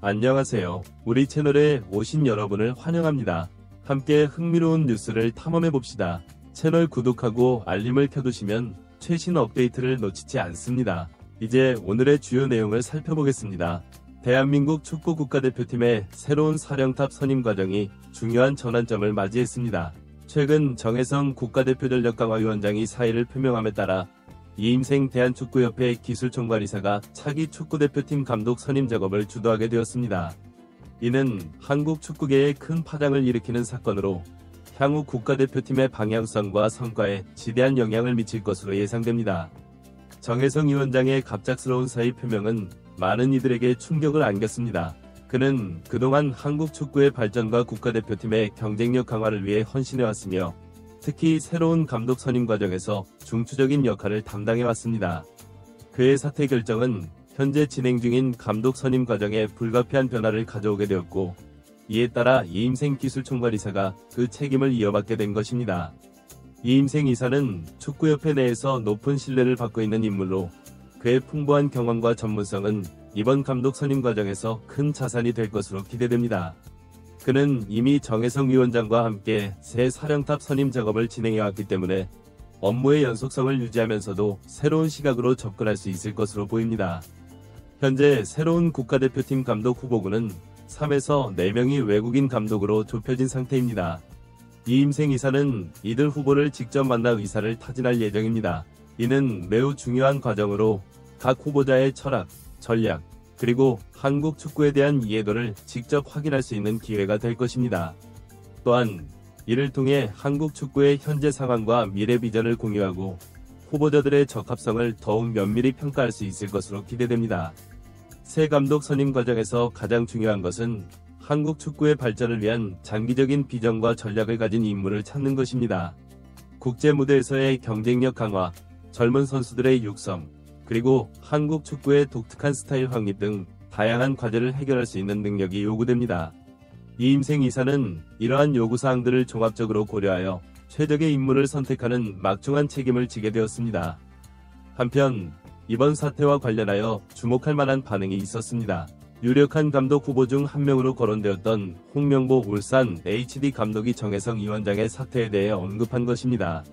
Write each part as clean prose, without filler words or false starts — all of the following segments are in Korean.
안녕하세요. 우리 채널에 오신 여러분을 환영합니다. 함께 흥미로운 뉴스를 탐험해봅시다. 채널 구독하고 알림을 켜두시면 최신 업데이트를 놓치지 않습니다. 이제 오늘의 주요 내용을 살펴보겠습니다. 대한민국 축구 국가대표팀의 새로운 사령탑 선임 과정이 중요한 전환점을 맞이했습니다. 최근 정혜성 국가대표 전력강화위원장이 사의를 표명함에 따라 이임생 대한축구협회 기술총괄이사가 차기 축구대표팀 감독 선임 작업을 주도하게 되었습니다. 이는 한국 축구계에 큰 파장을 일으키는 사건으로 향후 국가대표팀의 방향성과 성과에 지대한 영향을 미칠 것으로 예상됩니다. 정혜성 위원장의 갑작스러운 사의 표명은 많은 이들에게 충격을 안겼습니다. 그는 그동안 한국 축구의 발전과 국가대표팀의 경쟁력 강화를 위해 헌신해왔으며 특히 새로운 감독 선임 과정에서 중추적인 역할을 담당해왔습니다. 그의 사퇴 결정은 현재 진행 중인 감독 선임 과정에 불가피한 변화를 가져오게 되었고, 이에 따라 이임생 기술총괄이사가 그 책임을 이어받게 된 것입니다. 이임생 이사는 축구협회 내에서 높은 신뢰를 받고 있는 인물로 그의 풍부한 경험과 전문성은 이번 감독 선임 과정에서 큰 자산이 될 것으로 기대됩니다. 그는 이미 정혜성 위원장과 함께 새 사령탑 선임 작업을 진행해왔기 때문에 업무의 연속성을 유지하면서도 새로운 시각으로 접근할 수 있을 것으로 보입니다. 현재 새로운 국가대표팀 감독 후보군은 3에서 4명이 외국인 감독으로 좁혀진 상태입니다. 이임생 이사는 이들 후보를 직접 만나 의사를 타진할 예정입니다. 이는 매우 중요한 과정으로 각 후보자의 철학, 전략, 그리고 한국 축구에 대한 이해도를 직접 확인할 수 있는 기회가 될 것입니다. 또한 이를 통해 한국 축구의 현재 상황과 미래 비전을 공유하고 후보자들의 적합성을 더욱 면밀히 평가할 수 있을 것으로 기대됩니다. 새 감독 선임 과정에서 가장 중요한 것은 한국 축구의 발전을 위한 장기적인 비전과 전략을 가진 인물을 찾는 것입니다. 국제 무대에서의 경쟁력 강화, 젊은 선수들의 육성, 그리고 한국 축구의 독특한 스타일 확립 등 다양한 과제를 해결할 수 있는 능력이 요구됩니다. 이임생 이사는 이러한 요구사항들을 종합적으로 고려하여 최적의 인물을 선택하는 막중한 책임을 지게 되었습니다. 한편 이번 사태와 관련하여 주목할 만한 반응이 있었습니다. 유력한 감독 후보 중 한 명으로 거론되었던 홍명보 울산 HD 감독이 정혜성 위원장의 사태에 대해 언급한 것입니다.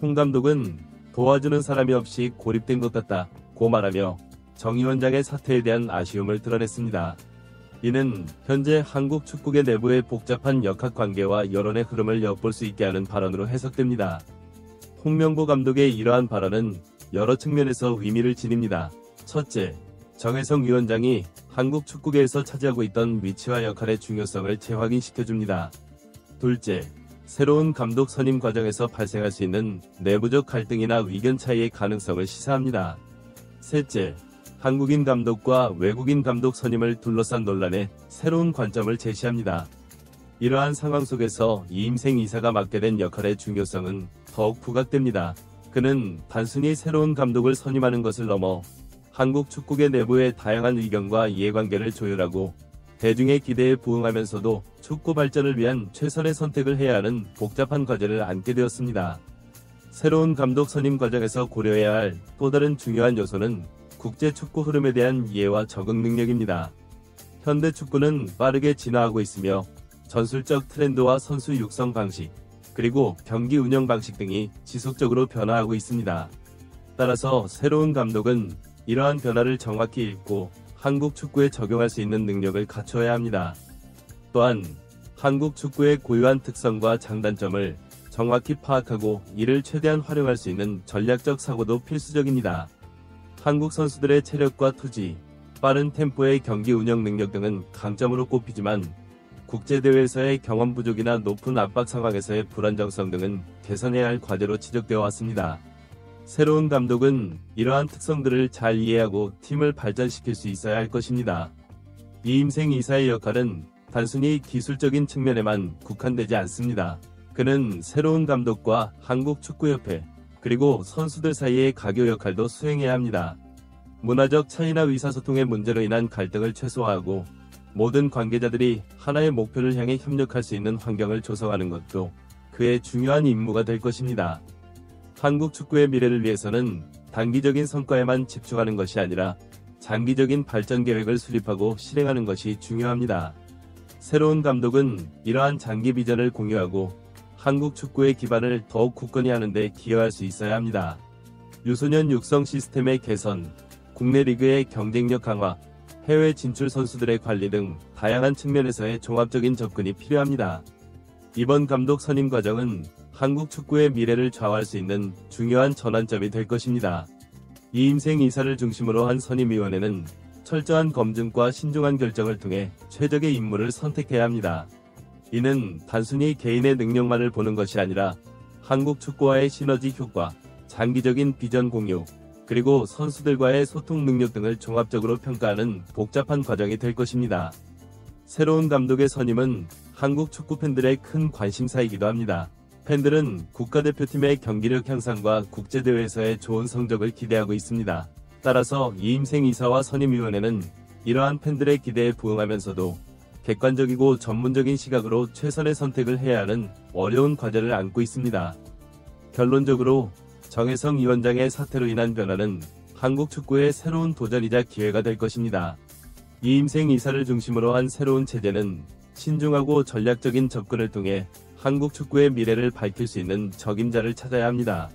홍 감독은 도와주는 사람이 없이 고립된 것 같다고 말하며 정 위원장의 사태에 대한 아쉬움을 드러냈습니다. 이는 현재 한국 축구계 내부의 복잡한 역학관계와 여론의 흐름을 엿볼 수 있게 하는 발언으로 해석됩니다. 홍명보 감독의 이러한 발언은 여러 측면에서 의미를 지닙니다. 첫째, 정혜성 위원장이 한국 축구계에서 차지하고 있던 위치와 역할의 중요성을 재확인시켜줍니다. 둘째, 새로운 감독 선임 과정에서 발생할 수 있는 내부적 갈등이나 의견 차이의 가능성을 시사합니다. 셋째, 한국인 감독과 외국인 감독 선임을 둘러싼 논란에 새로운 관점을 제시합니다. 이러한 상황 속에서 이임생 이사가 맡게 된 역할의 중요성은 더욱 부각됩니다. 그는 단순히 새로운 감독을 선임하는 것을 넘어 한국 축구계 내부의 다양한 의견과 이해관계를 조율하고 대중의 기대에 부응하면서도 축구 발전을 위한 최선의 선택을 해야 하는 복잡한 과제를 안게 되었습니다. 새로운 감독 선임 과정에서 고려해야 할 또 다른 중요한 요소는 국제 축구 흐름에 대한 이해와 적응 능력입니다. 현대 축구는 빠르게 진화하고 있으며 전술적 트렌드와 선수 육성 방식, 그리고 경기 운영 방식 등이 지속적으로 변화하고 있습니다. 따라서 새로운 감독은 이러한 변화를 정확히 읽고 한국 축구에 적용할 수 있는 능력을 갖춰야 합니다. 또한 한국 축구의 고유한 특성과 장단점을 정확히 파악하고 이를 최대한 활용할 수 있는 전략적 사고도 필수적입니다. 한국 선수들의 체력과 투지, 빠른 템포의 경기 운영 능력 등은 강점으로 꼽히지만 국제대회에서의 경험 부족이나 높은 압박 상황에서의 불안정성 등은 개선해야 할 과제로 지적되어 왔습니다. 새로운 감독은 이러한 특성들을 잘 이해하고 팀을 발전시킬 수 있어야 할 것입니다. 이임생 이사의 역할은 단순히 기술적인 측면에만 국한되지 않습니다. 그는 새로운 감독과 한국 축구협회, 그리고 선수들 사이의 가교 역할도 수행해야 합니다. 문화적 차이나 의사소통의 문제로 인한 갈등을 최소화하고 모든 관계자들이 하나의 목표를 향해 협력할 수 있는 환경을 조성하는 것도 그의 중요한 임무가 될 것입니다. 한국 축구의 미래를 위해서는 단기적인 성과에만 집중하는 것이 아니라 장기적인 발전 계획을 수립하고 실행하는 것이 중요합니다. 새로운 감독은 이러한 장기 비전을 공유하고 한국 축구의 기반을 더욱 굳건히 하는 데 기여할 수 있어야 합니다. 유소년 육성 시스템의 개선, 국내 리그의 경쟁력 강화, 해외 진출 선수들의 관리 등 다양한 측면에서의 종합적인 접근이 필요합니다. 이번 감독 선임 과정은 한국 축구의 미래를 좌우할 수 있는 중요한 전환점이 될 것입니다. 이임생 이사를 중심으로 한 선임위원회는 철저한 검증과 신중한 결정을 통해 최적의 인물을 선택해야 합니다. 이는 단순히 개인의 능력만을 보는 것이 아니라 한국 축구와의 시너지 효과, 장기적인 비전 공유, 그리고 선수들과의 소통 능력 등을 종합적으로 평가하는 복잡한 과정이 될 것입니다. 새로운 감독의 선임은 한국 축구 팬들의 큰 관심사이기도 합니다. 팬들은 국가대표팀의 경기력 향상과 국제대회에서의 좋은 성적을 기대하고 있습니다. 따라서 이임생 이사와 선임위원회는 이러한 팬들의 기대에 부응하면서도 객관적이고 전문적인 시각으로 최선의 선택을 해야 하는 어려운 과제를 안고 있습니다. 결론적으로 정혜성 위원장의 사퇴로 인한 변화는 한국 축구의 새로운 도전이자 기회가 될 것입니다. 이임생 이사를 중심으로 한 새로운 체제는 신중하고 전략적인 접근을 통해 한국 축구의 미래를 밝힐 수 있는 적임자를 찾아야 합니다.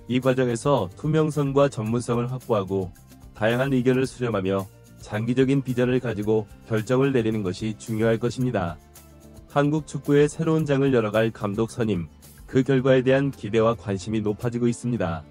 이 과정에서 투명성과 전문성을 확보하고 다양한 의견을 수렴하며 장기적인 비전을 가지고 결정을 내리는 것이 중요할 것입니다. 한국 축구의 새로운 장을 열어갈 감독 선임, 그 결과에 대한 기대와 관심이 높아지고 있습니다.